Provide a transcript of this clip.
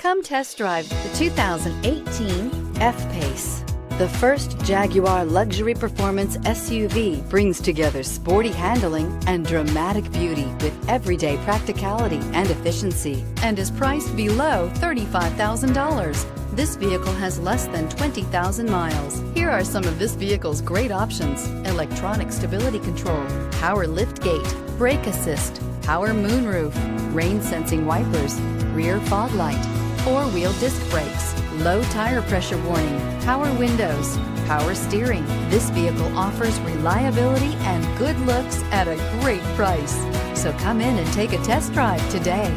Come test drive the 2018 F-Pace. The first Jaguar luxury performance SUV brings together sporty handling and dramatic beauty with everyday practicality and efficiency, and is priced below $35,000. This vehicle has less than 20,000 miles. Here are some of this vehicle's great options: electronic stability control, power liftgate, brake assist, power moonroof, rain sensing wipers, rear fog light, four-wheel disc brakes, low tire pressure warning, power windows, power steering. This vehicle offers reliability and good looks at a great price. So come in and take a test drive today.